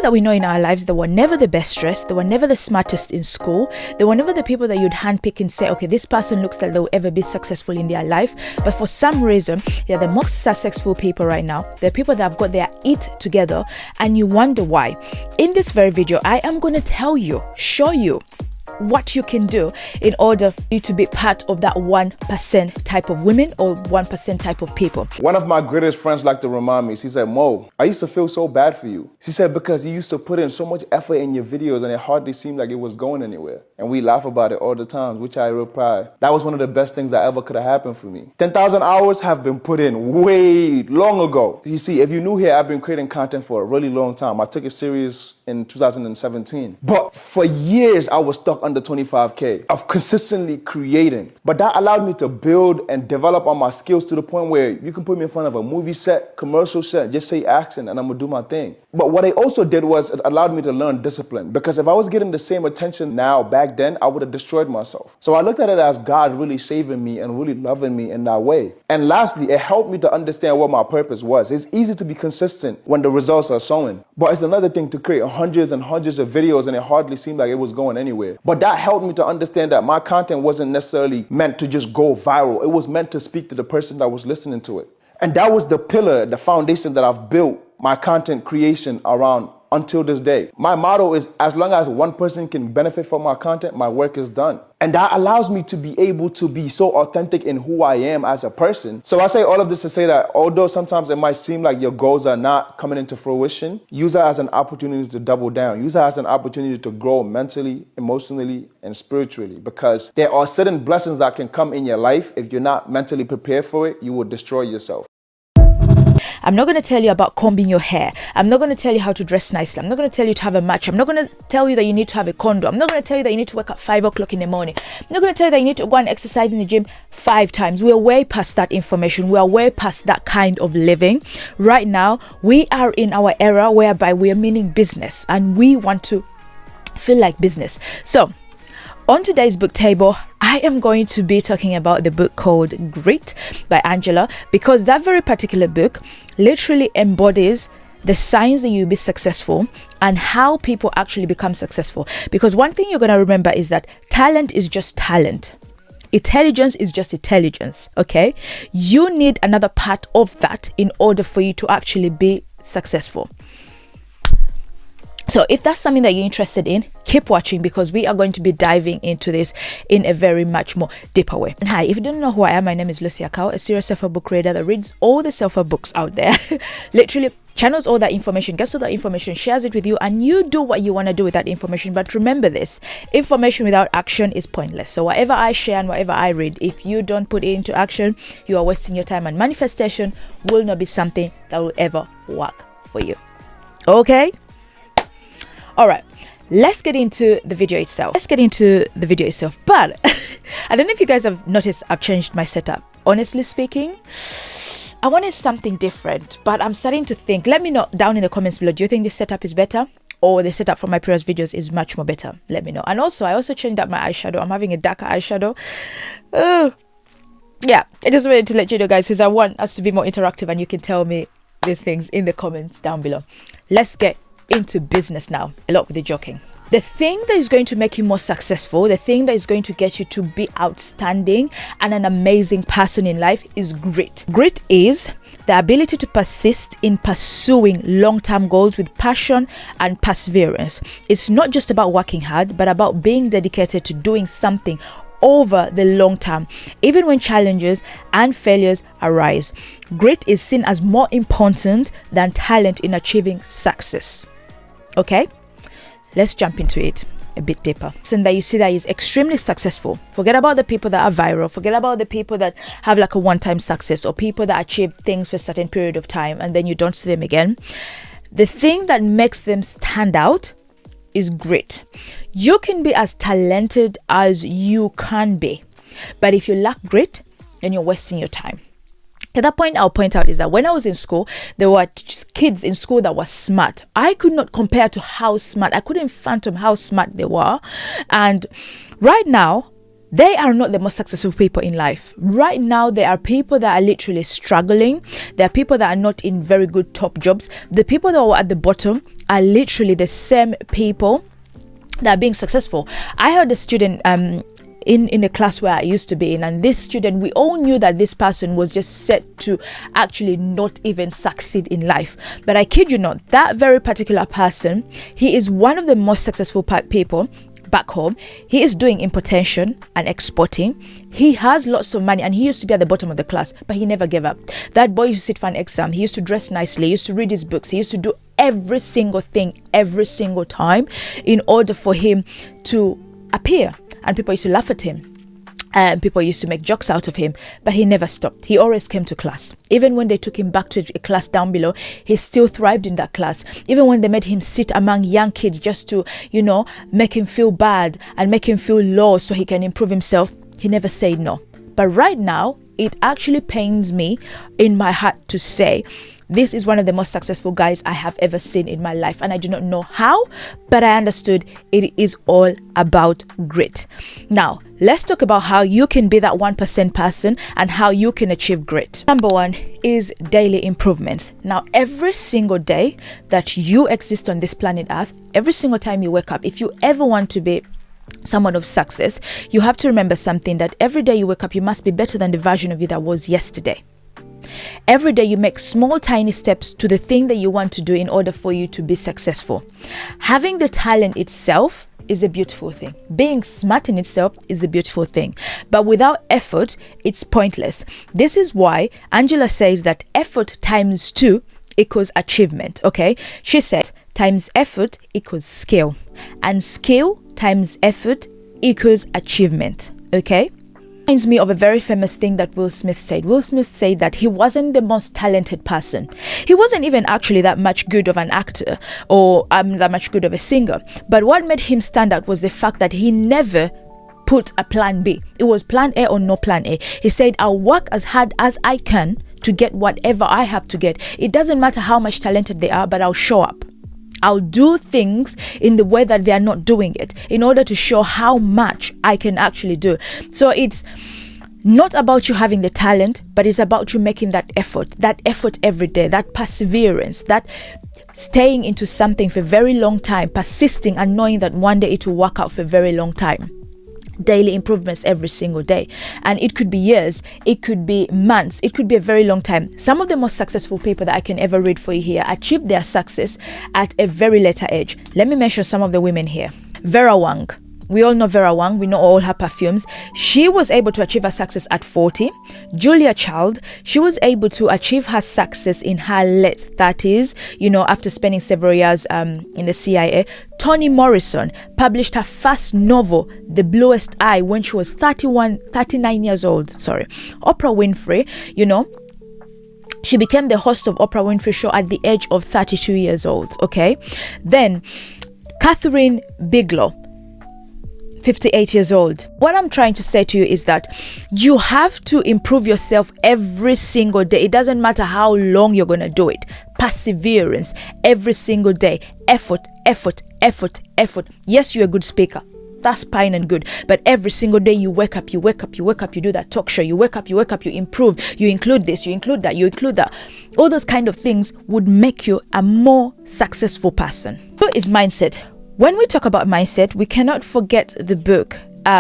that we know in our lives, they were never the best dressed, they were never the smartest in school, they were never the people that you'd handpick and say, okay, this person looks like they'll ever be successful in their life. But for some reason, they're the most successful people right now. They're people that have got their it together, and you wonder why. In this very video, I am going to tell you, show you what you can do in order for you to be part of that 1% type of women or 1% type of people. One of my greatest friends liked to remind me, she said, Mo, I used to feel so bad for you. She said, because you used to put in so much effort in your videos and it hardly seemed like it was going anywhere. And we laugh about it all the time, which I reply, that was one of the best things that ever could have happened for me. 10,000 hours have been put in way long ago. You see, if you're new here, I've been creating content for a really long time. I took it serious in 2017. But for years, I was stuck under 25K of consistently creating. But that allowed me to build and develop on my skills to the point where you can put me in front of a movie set, commercial set, just say action and I'm gonna do my thing. But what I also did was it allowed me to learn discipline, because if I was getting the same attention now back then, I would have destroyed myself. So I looked at it as God really saving me and really loving me in that way. And lastly, it helped me to understand what my purpose was. It's easy to be consistent when the results are showing, but it's another thing to create hundreds and hundreds of videos and it hardly seemed like it was going anywhere. But that helped me to understand that my content wasn't necessarily meant to just go viral. It was meant to speak to the person that was listening to it. And that was the pillar, the foundation that I've built my content creation around until this day. My motto is, as long as one person can benefit from my content, my work is done. And that allows me to be able to be so authentic in who I am as a person. So I say all of this to say that although sometimes it might seem like your goals are not coming into fruition, use it as an opportunity to double down. Use it as an opportunity to grow mentally, emotionally, and spiritually. Because there are certain blessings that can come in your life. If you're not mentally prepared for it, you will destroy yourself. I'm not going to tell you about combing your hair. I'm not going to tell you how to dress nicely. I'm not going to tell you to have a match. I'm not going to tell you that you need to have a condo. I'm not going to tell you that you need to wake up 5 o'clock in the morning. I'm not going to tell you that you need to go and exercise in the gym 5 times. We're way past that information. We are way past that kind of living. Right now, we are in our era whereby we are meaning business and we want to feel like business. So, on today's book table, I am going to be talking about the book called Grit by Angela, because that very particular book literally embodies the signs that you'll be successful and how people actually become successful. Because one thing you're going to remember is that talent is just talent. Intelligence is just intelligence, okay? You need another part of that in order for you to actually be successful. So if that's something that you're interested in, keep watching, because we are going to be diving into this in a very much more deeper way. And hi, if you don't know who I am, my name is Lucy Akao, a serious self-help book creator that reads all the self-help books out there. Literally channels all that information, gets all that information, shares it with you, and you do what you want to do with that information. But remember this, information without action is pointless. So whatever I share and whatever I read, if you don't put it into action, you are wasting your time, and manifestation will not be something that will ever work for you. Okay? All right, let's get into the video itself. But I don't know if you guys have noticed I've changed my setup. Honestly speaking, I wanted something different, but I'm starting to think. Let me know down in the comments below. Do you think this setup is better, or the setup from my previous videos is much more better? Let me know. And also, I also changed up my eyeshadow. I'm having a darker eyeshadow. Yeah, I just wanted to let you know, guys, because I want us to be more interactive, and you can tell me these things in the comments down below. Let's get into business now. A lot with the joking. The thing that is going to make you more successful, the thing that is going to get you to be outstanding and an amazing person in life is grit. Grit is the ability to persist in pursuing long-term goals with passion and perseverance. It's not just about working hard, but about being dedicated to doing something over the long term, even when challenges and failures arise. Grit is seen as more important than talent in achieving success. Okay, let's jump into it a bit deeper. And that you see that is extremely successful. Forget about the people that are viral. Forget about the people that have like a one-time success, or people that achieve things for a certain period of time and then you don't see them again. The thing that makes them stand out is grit. You can be as talented as you can be, but if you lack grit, then you're wasting your time. At that point, I'll point out is that when I was in school, there were kids in school that were smart. I could not compare to how smart. I couldn't fathom how smart they were. And right now, they are not the most successful people in life. Right now, there are people that are literally struggling. There are people that are not in very good top jobs. The people that are at the bottom are literally the same people that are being successful. I heard a student in the class where I used to be in, and this student, we all knew that this person was just set to actually not even succeed in life. But I kid you not, that very particular person, he is one of the most successful people back home. He is doing importation and exporting. He has lots of money, and he used to be at the bottom of the class, but he never gave up. That boy used to sit for an exam. He used to dress nicely. He used to read his books. He used to do every single thing every single time in order for him to appear. And people used to laugh at him. And people used to make jokes out of him, but he never stopped. He always came to class. Even when they took him back to a class down below, he still thrived in that class. Even when they made him sit among young kids just to, make him feel bad and make him feel low so he can improve himself, he never said no. But right now, it actually pains me in my heart to say, this is one of the most successful guys I have ever seen in my life. And I do not know how, but I understood it is all about grit. Now, let's talk about how you can be that 1% person and how you can achieve grit. Number one is daily improvements. Now, every single day that you exist on this planet Earth, every single time you wake up, if you ever want to be someone of success, you have to remember something, that every day you wake up, you must be better than the version of you that was yesterday. Every day you make small tiny steps to the thing that you want to do in order for you to be successful. Having the talent itself is a beautiful thing. Being smart in itself is a beautiful thing. But without effort, it's pointless. This is why Angela says that effort times 2 equals achievement. Okay? She said times effort equals skill. And skill times effort equals achievement. Okay? Reminds me of a very famous thing that Will Smith said. Will Smith said that he wasn't the most talented person. He wasn't even actually that much good of an actor or that much good of a singer. But what made him stand out was the fact that he never put a plan B. It was plan A or no plan A. He said, I'll work as hard as I can to get whatever I have to get. It doesn't matter how much talented they are, but I'll show up. I'll do things in the way that they are not doing it in order to show how much I can actually do. So it's not about you having the talent, but it's about you making that effort every day, that perseverance, that staying into something for a very long time, persisting and knowing that one day it will work out for a very long time. Daily improvements every single day, and it could be years, it could be months, it could be a very long time. Some of the most successful people that I can ever read for you here achieved their success at a very later age. Let me mention some of the women here. Vera Wang. We all know Vera Wang. We know all her perfumes. She was able to achieve her success at 40. Julia Child, she was able to achieve her success in her late 30s, after spending several years in the CIA. Toni Morrison published her first novel, The Bluest Eye, when she was 39 years old. Oprah Winfrey, she became the host of Oprah Winfrey Show at the age of 32 years old. Okay. Then Catherine Bigelow, 58 years old. What I'm trying to say to you is that you have to improve yourself every single day. It doesn't matter how long you're going to do it. Perseverance every single day. Effort. Yes, you're a good speaker. That's fine and good. But every single day you wake up, you do that talk show. You wake up, you improve. You include this, you include that, you include that. All those kind of things would make you a more successful person. So is mindset. When we talk about mindset, we cannot forget the book,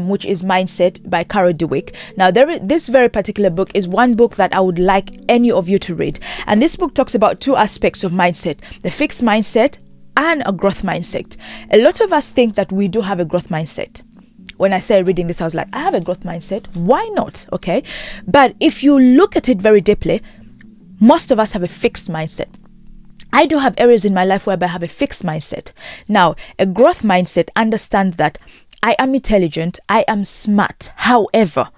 which is Mindset by Carol Dweck. Now, this very particular book is one book that I would like any of you to read. And this book talks about 2 aspects of mindset, the fixed mindset and a growth mindset. A lot of us think that we do have a growth mindset. When I started reading this, I was like, I have a growth mindset. Why not? Okay. But if you look at it very deeply, most of us have a fixed mindset. I do have areas in my life whereby I have a fixed mindset. Now, a growth mindset understands that I am intelligent, I am smart. However,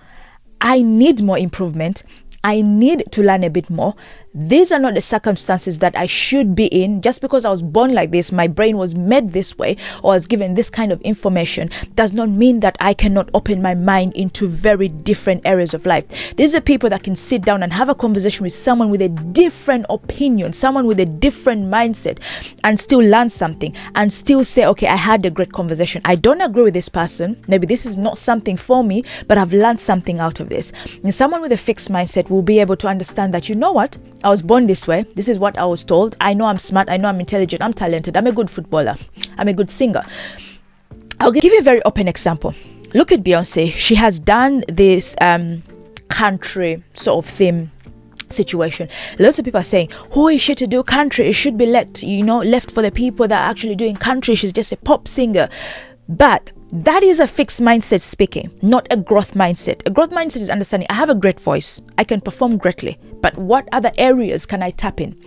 I need more improvement. I need to learn a bit more. these are not the circumstances that I should be in. Just because I was born like this, my brain was made this way, or was given this kind of information, does not mean that I cannot open my mind into very different areas of life. These are people that can sit down and have a conversation with someone with a different opinion, someone with a different mindset, and still learn something, and still say, okay, I had a great conversation. I don't agree with this person. Maybe this is not something for me, but I've learned something out of this. And someone with a fixed mindset will be able to understand that, you know what? I was born this way. This is what I was told. I know I'm smart. I know I'm intelligent. I'm talented. I'm a good footballer. I'm a good singer. I'll give you a very open example. Look at Beyonce. She has done this country sort of theme situation. Lots of people are saying, who is she to do country? It should be left for the people that are actually doing country. She's just a pop singer. But that is a fixed mindset speaking, not a growth mindset. A growth mindset is understanding I have a great voice, I can perform greatly, but what other areas can I tap in?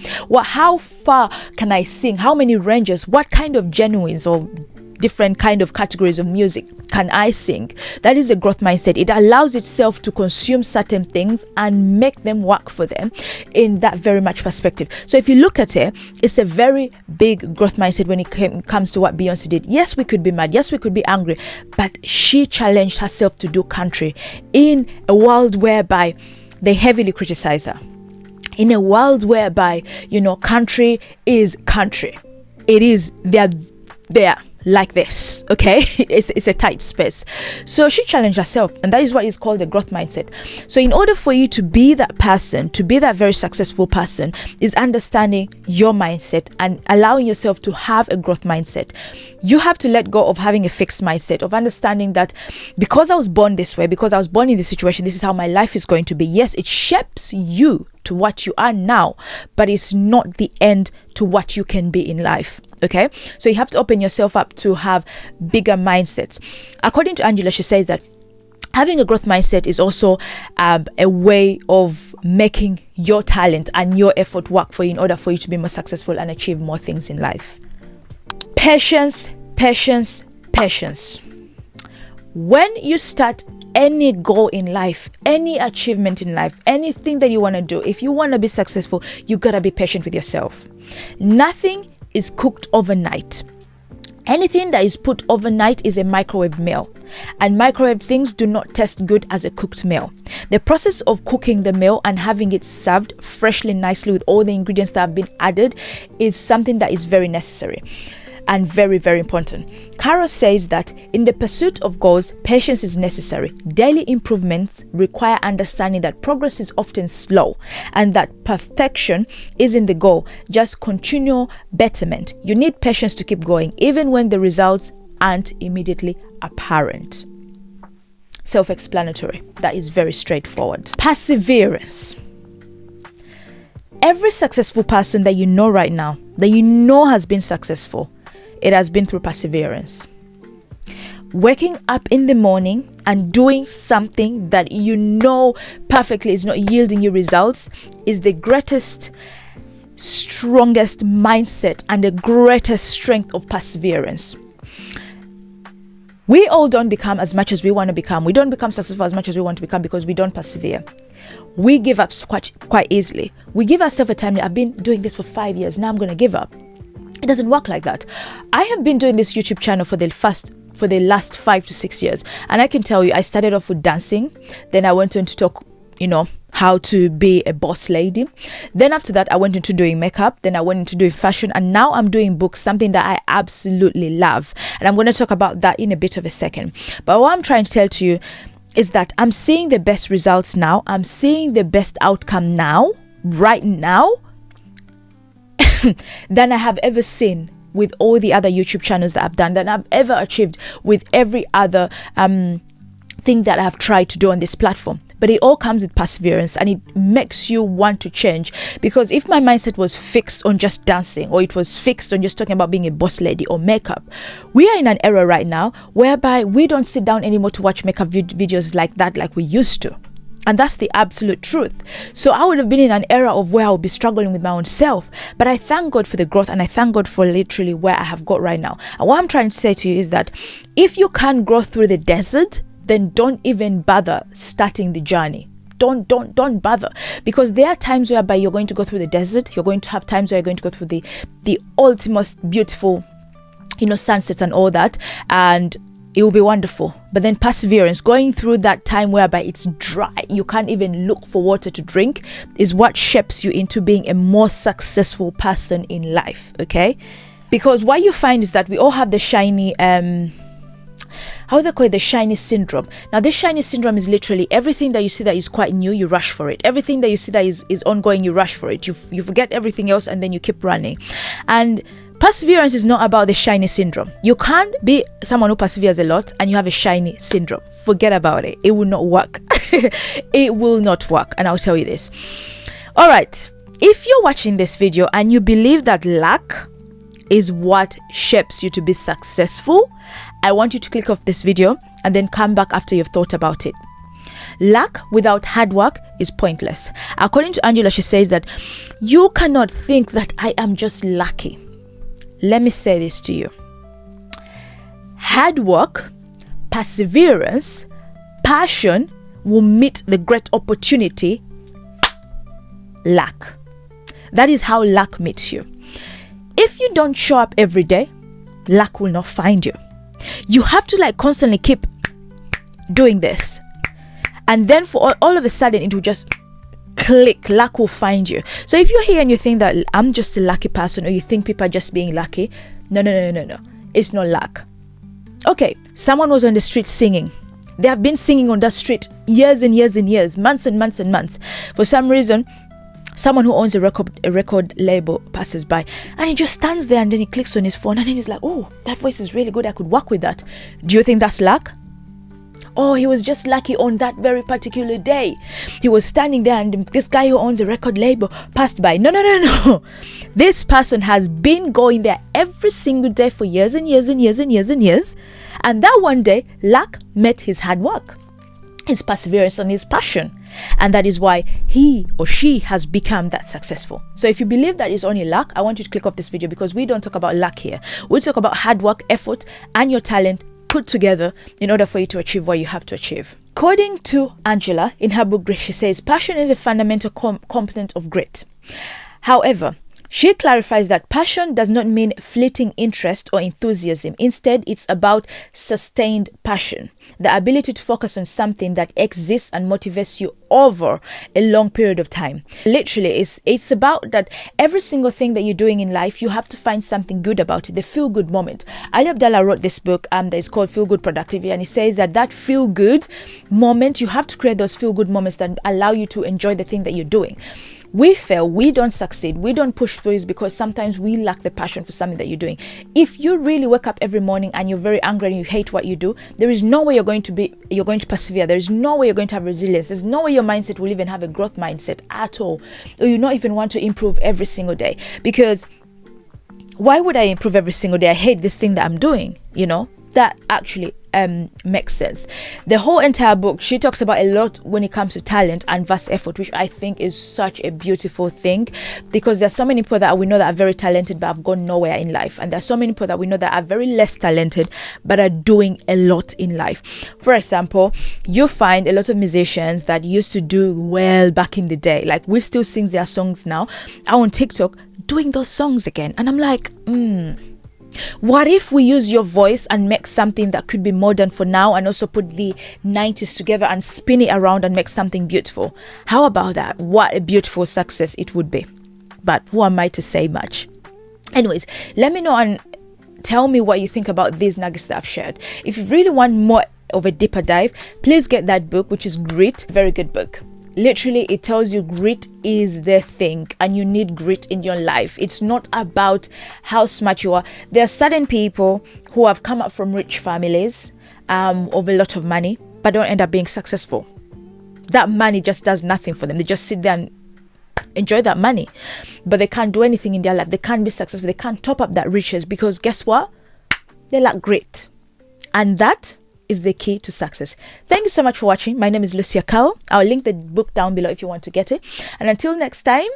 How far can I sing? How many ranges? What kind of genuines or different kind of categories of music can I sing? That is a growth mindset. It allows itself to consume certain things and make them work for them in that very much perspective. So if you look at it, it's a very big growth mindset when it comes to what Beyonce did. Yes, we could be mad. Yes, we could be angry, but she challenged herself to do country in a world whereby they heavily criticize her. In a world whereby, country is country. It is, they're there. Like this, okay? It's a tight space. So she challenged herself, and that is what is called the growth mindset. So in order for you to be that person, to be that very successful person, is understanding your mindset and allowing yourself to have a growth mindset. You have to let go of having a fixed mindset, of understanding that because I was born this way, because I was born in this situation, this is how my life is going to be. Yes, it shapes you to what you are now, but it's not the end to what you can be in life. Okay, so you have to open yourself up to have bigger mindsets. According to Angela, she says that having a growth mindset is also a way of making your talent and your effort work for you in order for you to be more successful and achieve more things in life. Patience, patience, patience. When you start any goal in life, any achievement in life, anything that you want to do, if you want to be successful, you gotta be patient with yourself. Nothing is cooked overnight. Anything that is put overnight is a microwave meal, and microwave things do not taste good as a cooked meal. The process of cooking the meal and having it served freshly, nicely with all the ingredients that have been added is something that is very necessary and very, very important. Carol says that in the pursuit of goals, patience is necessary. Daily improvements require understanding that progress is often slow and that perfection isn't the goal, just continual betterment. You need patience to keep going, even when the results aren't immediately apparent. Self-explanatory. That is very straightforward. Perseverance. Every successful person that you know right now, that you know has been successful, it has been through perseverance. Waking up in the morning and doing something that you know perfectly is not yielding you results is the greatest, strongest mindset and the greatest strength of perseverance. We all don't become as much as we want to become. We don't become successful as much as we want to become because we don't persevere. We give up quite easily. We give ourselves a time. I've been doing this for 5 years. Now I'm going to give up. It doesn't work like that. I have been doing this YouTube channel for the last 5 to 6 years. And I can tell you, I started off with dancing. Then I went on to talk, how to be a boss lady. Then after that, I went into doing makeup. Then I went into doing fashion. And now I'm doing books, something that I absolutely love. And I'm going to talk about that in a bit of a second. But what I'm trying to tell to you is that I'm seeing the best results now. I'm seeing the best outcome now, right now, than I have ever seen with all the other YouTube channels that I've done, than I've ever achieved with every other thing that I've tried to do on this platform. But it all comes with perseverance, and it makes you want to change. Because if my mindset was fixed on just dancing, or it was fixed on just talking about being a boss lady or makeup, we are in an era right now whereby we don't sit down anymore to watch makeup videos like that like we used to. And that's the absolute truth. So I would have been in an era of where I would be struggling with my own self. But I thank God for the growth, and I thank God for literally where I have got right now. And what I'm trying to say to you is that if you can't grow through the desert, then don't even bother starting the journey. don't bother, because there are times whereby you're going to go through the desert. You're going to have times where you're going to go through the ultimate beautiful, sunsets and all that, and it will be wonderful. But then perseverance, going through that time whereby it's dry, you can't even look for water to drink, is what shapes you into being a more successful person in life. Okay, because what you find is that we all have the shiny how they call it, the shiny syndrome. Now this shiny syndrome is literally everything that you see that is quite new, you rush for it. Everything that you see that is ongoing, you rush for it. You forget everything else and then you keep running. And perseverance is not about the shiny syndrome. You can't be someone who perseveres a lot and you have a shiny syndrome. Forget about it. It will not work. It will not work. And I'll tell you this. All right. If you're watching this video and you believe that luck is what shapes you to be successful, I want you to click off this video and then come back after you've thought about it. Luck without hard work is pointless. According to Angela, she says that you cannot think that I am just lucky. Let me say this to you. Hard work, perseverance, passion will meet the great opportunity, luck. That is how luck meets you. If you don't show up every day, luck will not find you. You have to constantly keep doing this. And then for all of a sudden, it will just click. Luck will find you. So if you're here and you think that I'm just a lucky person, or you think people are just being lucky, no. It's not luck. Okay, someone was on the street singing. They have been singing on that street years and years and years, months and months and months. For some reason, someone who owns a record label passes by and he just stands there and then he clicks on his phone and then he's like, oh, that voice is really good. I could work with that. Do you think that's luck? Oh, he was just lucky on that very particular day. He was standing there and this guy who owns a record label passed by. No. This person has been going there every single day for years and years and years and years and years. And that one day, luck met his hard work, his perseverance and his passion. And that is why he or she has become that successful. So if you believe that it's only luck, I want you to click off this video, because we don't talk about luck here. We talk about hard work, effort, and your talent put together in order for you to achieve what you have to achieve. According to Angela, in her book, she says, passion is a fundamental component of grit. However, she clarifies that passion does not mean fleeting interest or enthusiasm. Instead, it's about sustained passion, the ability to focus on something that exists and motivates you over a long period of time. Literally, it's about that every single thing that you're doing in life, you have to find something good about it, the feel-good moment. Ali Abdallah wrote this book that is called Feel Good Productivity, and he says that feel-good moment, you have to create those feel-good moments that allow you to enjoy the thing that you're doing. We fail, we don't succeed, we don't push through is because sometimes we lack the passion for something that you're doing. If you really wake up every morning and you're very angry and you hate what you do, there is no way you're going to persevere. There is no way you're going to have resilience. There's no way your mindset will even have a growth mindset at all. Or you not even want to improve every single day. Because why would I improve every single day? I hate this thing that I'm doing, That actually makes sense. The whole entire book, she talks about a lot when it comes to talent and vast effort, which I think is such a beautiful thing, because there's so many people that we know that are very talented but have gone nowhere in life, and there's so many people that we know that are very less talented but are doing a lot in life. For example, you find a lot of musicians that used to do well back in the day, like we still sing their songs now, are on TikTok doing those songs again, and I'm like, what if we use your voice and make something that could be modern for now, and also put the 90s together and spin it around and make something beautiful? How about that? What a beautiful success it would be. But who am I to say much? Anyways, let me know and tell me what you think about these nuggets that I've shared. If you really want more of a deeper dive, please get that book, which is Grit. Very good book. Literally, it tells you grit is the thing, and you need grit in your life. It's not about how smart you are. There are certain people who have come up from rich families of a lot of money, but don't end up being successful. That money just does nothing for them. They just sit there and enjoy that money, but they can't do anything in their life. They can't be successful. They can't top up that riches, because guess what? They lack grit, and that is the key to success. Thank you so much for watching. My name is Lucia Kao. I'll link the book down below if you want to get it. And until next time,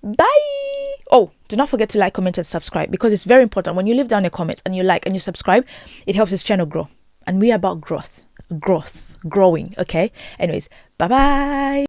bye. Oh, do not forget to like, comment, and subscribe, because it's very important. When you leave down a comment and you like and you subscribe, it helps this channel grow. And we are about growth. growing. Okay, anyways, bye bye.